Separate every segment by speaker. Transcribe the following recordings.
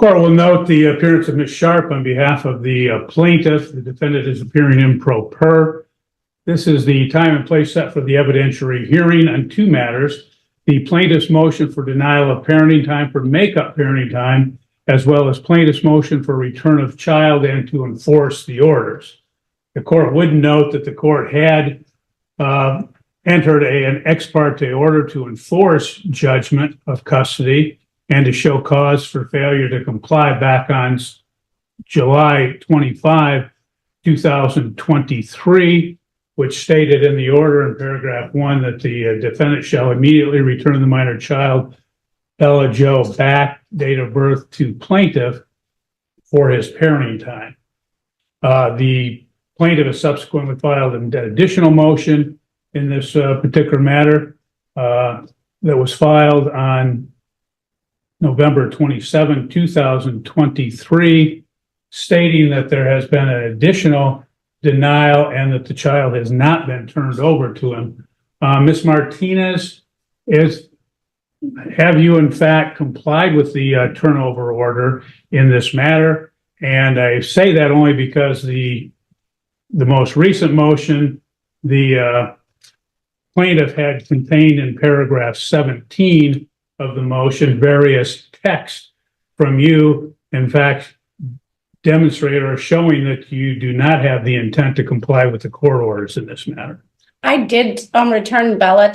Speaker 1: Court will note the appearance of Ms. Sharp on behalf of the plaintiff. The defendant is appearing in pro per. This is the time and place set for the evidentiary hearing on two matters: the plaintiff's motion for denial of parenting time for make-up parenting time, as well as plaintiff's motion for return of child and to enforce the orders. The court would note that the court had entered an ex parte order to enforce judgment of custody and to show cause for failure to comply back on July 25, 2023, which stated in the order in paragraph 1 that the defendant shall immediately return the minor child, Ella Joe, back, date of birth, to plaintiff for his parenting time. The plaintiff has subsequently filed an additional motion in this particular matter that was filed on November 27, 2023, stating that there has been an additional denial and that the child has not been turned over to him. Ms. Martinez, have you in fact complied with the turnover order in this matter? And I say that only because the most recent motion, the plaintiff had contained in paragraph 17 of the motion various texts from you, in fact, demonstrate or showing that you do not have the intent to comply with the court orders in this matter.
Speaker 2: I did return Bella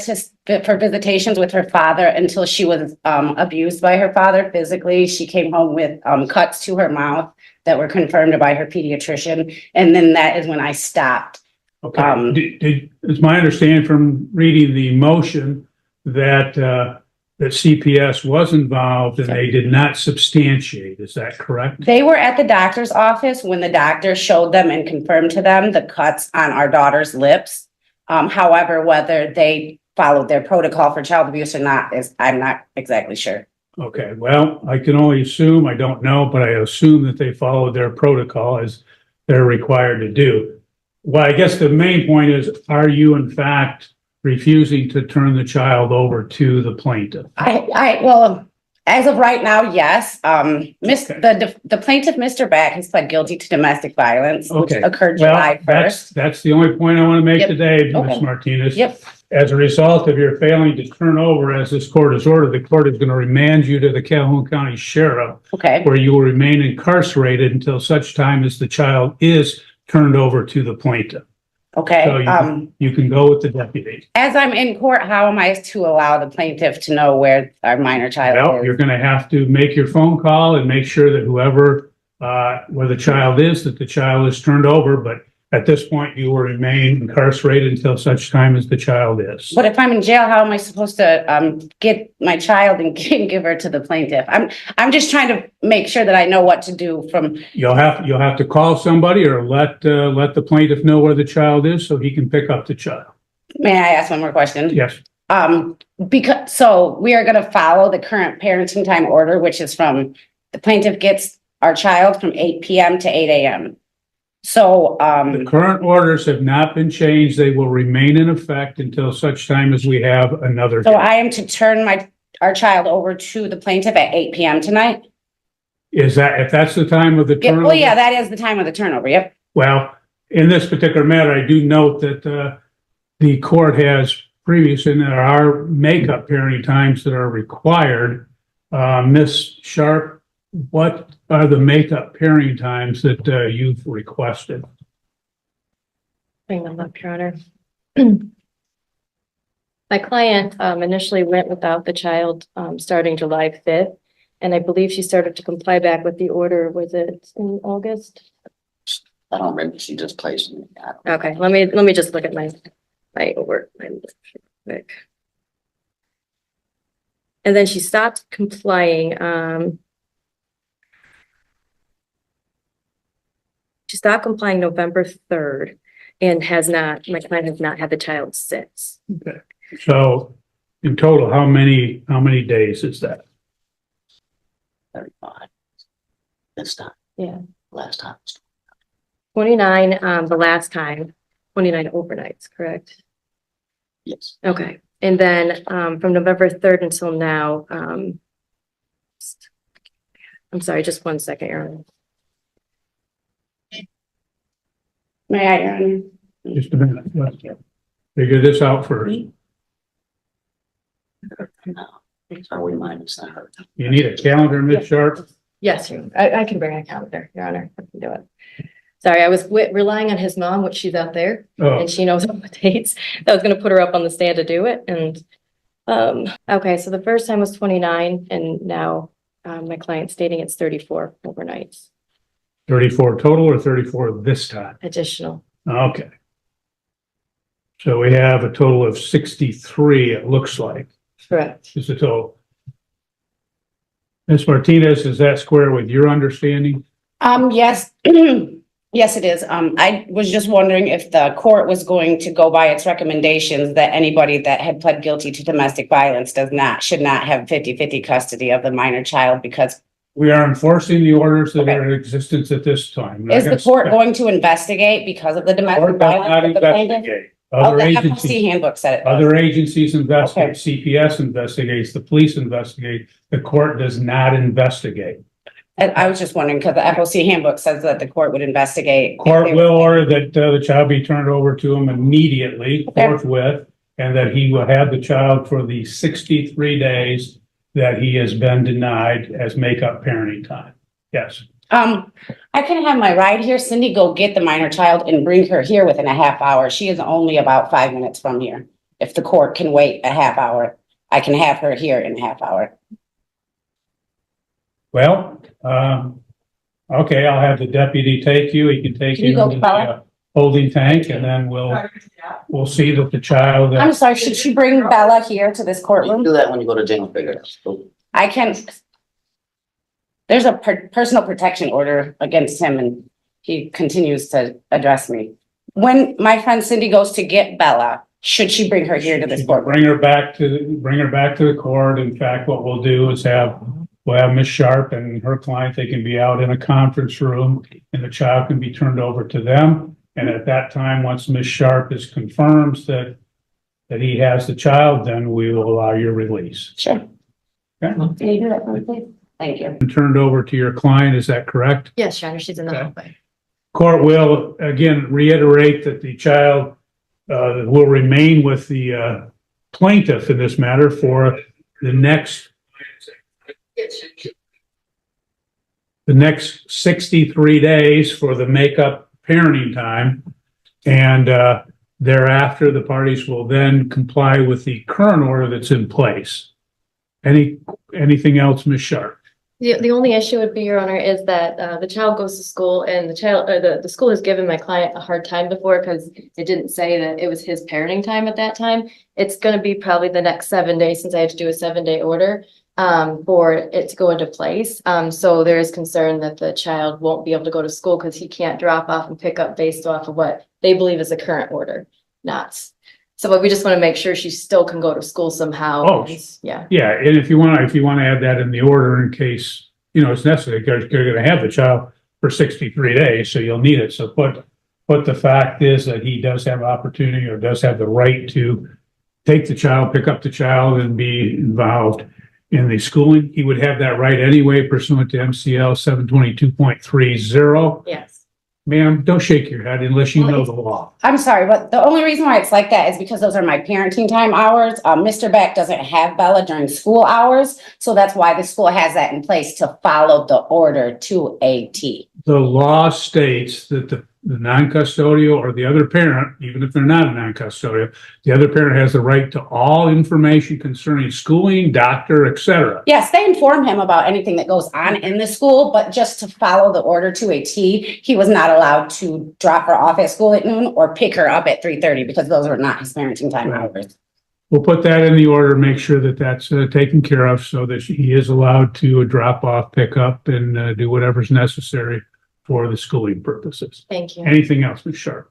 Speaker 2: for visitations with her father until she was abused by her father physically. She came home with cuts to her mouth that were confirmed by her pediatrician, and then that is when I stopped.
Speaker 1: Okay. It's my understanding from reading the motion that that CPS was involved and they did not substantiate. Is that correct?
Speaker 2: They were at the doctor's office when the doctor showed them and confirmed to them the cuts on our daughter's lips. However, whether they followed their protocol for child abuse or not I'm not exactly sure.
Speaker 1: Okay, well, I can only assume, I don't know, but I assume that they followed their protocol as they're required to do. Well, I guess the main point is, are you in fact refusing to turn the child over to the plaintiff?
Speaker 2: Well, as of right now, yes. The plaintiff, Mr. Batt, has pled guilty to domestic violence, which occurred July 1st.
Speaker 1: That's the only point I want to make today, Ms. Martinez.
Speaker 2: Yep.
Speaker 1: As a result of your failing to turn over, as this court has ordered, the court is going to remand you to the Calhoun County Sheriff, where you will remain incarcerated until such time as the child is turned over to the plaintiff.
Speaker 2: Okay.
Speaker 1: So you can go with the deputy.
Speaker 2: As I'm in court, how am I to allow the plaintiff to know where our minor child is?
Speaker 1: You're going to have to make your phone call and make sure that whoever, where the child is, that the child is turned over. But at this point, you will remain incarcerated until such time as the child is.
Speaker 2: But if I'm in jail, how am I supposed to get my child and give her to the plaintiff? I'm just trying to make sure that I know what to do from. You'll
Speaker 1: have to call somebody or let the plaintiff know where the child is so he can pick up the child.
Speaker 2: May I ask one more question?
Speaker 1: Yes.
Speaker 2: So we are going to follow the current parenting time order, which is from the plaintiff gets our child from 8 p.m. to 8 a.m. So
Speaker 1: the current orders have not been changed. They will remain in effect until such time as we have another.
Speaker 2: So I am to turn our child over to the plaintiff at 8 p.m. tonight?
Speaker 1: Is that, if that's the time of the turnover?
Speaker 2: Well, yeah, that is the time of the turnover. Yep.
Speaker 1: Well, in this particular matter, I do note that the court has previously, and there are make-up parenting times that are required. Ms. Sharp, what are the make-up parenting times that you've requested?
Speaker 3: Bring them up, Your Honor. My client initially went without the child starting July 5th, and I believe she started to comply back with the order. Was it in August?
Speaker 4: I don't remember. She just placed me.
Speaker 3: Okay, let me just look at my work. Quick. And then she stopped complying. She stopped complying November 3rd and my client has not had the child since.
Speaker 1: Okay. So in total, how many days is that?
Speaker 4: 35. This time.
Speaker 3: Yeah.
Speaker 4: Last time.
Speaker 3: 29 the last time. 29 overnights, correct?
Speaker 4: Yes.
Speaker 3: Okay. And then from November 3rd until now, I'm sorry, just 1 second, Your Honor.
Speaker 2: May I, Your Honor?
Speaker 1: Just a minute. Let's figure this out first.
Speaker 4: No, are we minus that her?
Speaker 1: You need a calendar, Ms. Sharp?
Speaker 3: Yes, I can bring a calendar, Your Honor. I can do it. Sorry, I was relying on his mom, which she's out there,
Speaker 1: Oh,
Speaker 3: and she knows all the dates. I was gonna put her up on the stand to do it, and, okay, so the first time was 29, and now, my client's stating it's 34 overnights,
Speaker 1: 34 total or 34 this time?
Speaker 3: additional.
Speaker 1: Okay. So we have a total of 63, it looks like,
Speaker 3: Correct.
Speaker 1: is the total. Ms. Martinez, is that square with your understanding?
Speaker 2: Yes, yes, it is. I was just wondering if the court was going to go by its recommendations that anybody that had pled guilty to domestic violence should not have 50-50 custody of the minor child because
Speaker 1: We are enforcing the orders that
Speaker 2: Okay.
Speaker 1: are in existence at this time.
Speaker 2: is the court going to investigate because of the domestic
Speaker 1: Court does not
Speaker 2: violence? of the plaintiff?
Speaker 1: investigate.
Speaker 2: Oh,
Speaker 1: Other
Speaker 2: the
Speaker 1: agencies,
Speaker 2: FOC handbook said it. does.
Speaker 1: other agencies investigate, CPS investigates, the police investigate, the court does not investigate.
Speaker 2: And I was just wondering, because the FOC handbook says that the court would investigate. if
Speaker 1: Court
Speaker 2: they-
Speaker 1: will order that the child be turned over to him immediately,
Speaker 2: Okay.
Speaker 1: forthwith, and that he will have the child for the 63 days that he has been denied as make-up parenting time. Yes.
Speaker 2: I can have my ride here. Cindy, go get the minor child and bring her here within a half hour. She is only about 5 minutes from here. If the court can wait a half hour, I can have her here in a half hour.
Speaker 1: Well, okay, I'll have the deputy take you. He can take
Speaker 2: Can you
Speaker 1: you
Speaker 2: go,
Speaker 1: to the
Speaker 2: Bella?
Speaker 1: holding tank, and then we'll see that the child.
Speaker 2: I'm sorry, should she bring Bella here to this
Speaker 4: You can
Speaker 2: courtroom?
Speaker 4: do that when you go to jail, figure it out.
Speaker 2: I can. There's a personal protection order against him and he continues to address me. When my friend Cindy goes to get Bella, should she bring her here to this
Speaker 1: She can
Speaker 2: courtroom?
Speaker 1: Bring her back to the court. In fact, what we'll do is we'll have Ms. Sharp and her client, they can be out in a conference room and the child can be turned over to them. And at that time, once Ms. Sharp is confirms that he has the child, then we will allow your release.
Speaker 2: Sure.
Speaker 1: Okay.
Speaker 2: Can you do that for me, please? Thank you.
Speaker 1: Turned over to your client, is that correct?
Speaker 3: Yes, Your Honor, she's in the
Speaker 1: Okay.
Speaker 3: hallway.
Speaker 1: Court will again reiterate that the child will remain with the plaintiff in this matter for the next 63 days for the makeup parenting time. And thereafter, the parties will then comply with the current order that's in place. Anything else, Ms. Sharp?
Speaker 3: The only issue would be, Your Honor, is that the child goes to school and the school has given my client a hard time before because it didn't say that it was his parenting time at that time. It's gonna be probably the next 7 days since I had to do a 7-day order for it to go into place. So there is concern that the child won't be able to go to school because he can't drop off and pick up based off of what they believe is the current order, not. So but we just want to make sure she still can go to school somehow.
Speaker 1: Oh.
Speaker 3: Yeah.
Speaker 1: Yeah, and if you want to add that in the order in case, it's necessary, because you're going to have the child for 63 days, so you'll need it. So but the fact is that he does have opportunity or does have the right to take the child, pick up the child and be involved in the schooling. He would have that right anyway pursuant to MCL 722.30.
Speaker 3: Yes.
Speaker 1: Ma'am, don't shake your head unless you know the law.
Speaker 2: I'm sorry, but the only reason why it's like that is because those are my parenting time hours. Mr. Beck doesn't have Bella during school hours. So that's why the school has that in place to follow the order to a T.
Speaker 1: The law states that the non-custodial or the other parent, even if they're not a non-custodial, the other parent has the right to all information concerning schooling, doctor, etc.
Speaker 2: Yes, they inform him about anything that goes on in the school, but just to follow the order to a T, he was not allowed to drop her off at school at noon or pick her up at 3:30 because those were not his parenting time hours.
Speaker 1: We'll put that in the order, make sure that that's taken care of so that he is allowed to drop off, pick up, and do whatever's necessary for the schooling purposes.
Speaker 3: Thank you.
Speaker 1: Anything else, Ms. Sharp?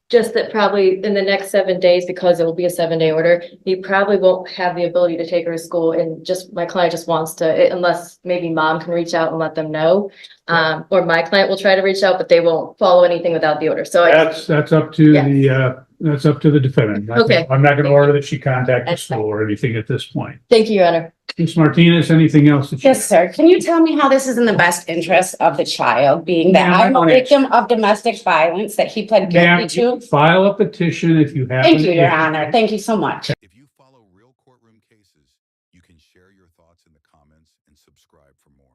Speaker 3: Just that probably in the next 7 days, because it will be a 7-day order, he probably won't have the ability to take her to school and my client just wants to, unless maybe mom can reach out and let them know. Or my client will try to reach out, but they won't follow anything without the order. So
Speaker 1: That's up to
Speaker 3: Yes.
Speaker 1: That's up to the defendant.
Speaker 3: Okay.
Speaker 1: I'm not gonna order that she contact the
Speaker 3: That's fine.
Speaker 1: school or anything at this point.
Speaker 3: Thank you, Your Honor.
Speaker 1: Ms. Martinez, anything else that you?
Speaker 2: Yes, sir. Can you tell me how this is in the best interest of the child, being that
Speaker 1: Ma'am, I
Speaker 2: I'm a
Speaker 1: don't
Speaker 2: victim of domestic violence that he pled
Speaker 1: Ma'am,
Speaker 2: guilty to?
Speaker 1: file a petition if you have.
Speaker 2: Thank you, Your Honor. Thank you so much.
Speaker 5: If you follow real courtroom cases, you can share your thoughts in the comments and subscribe for more.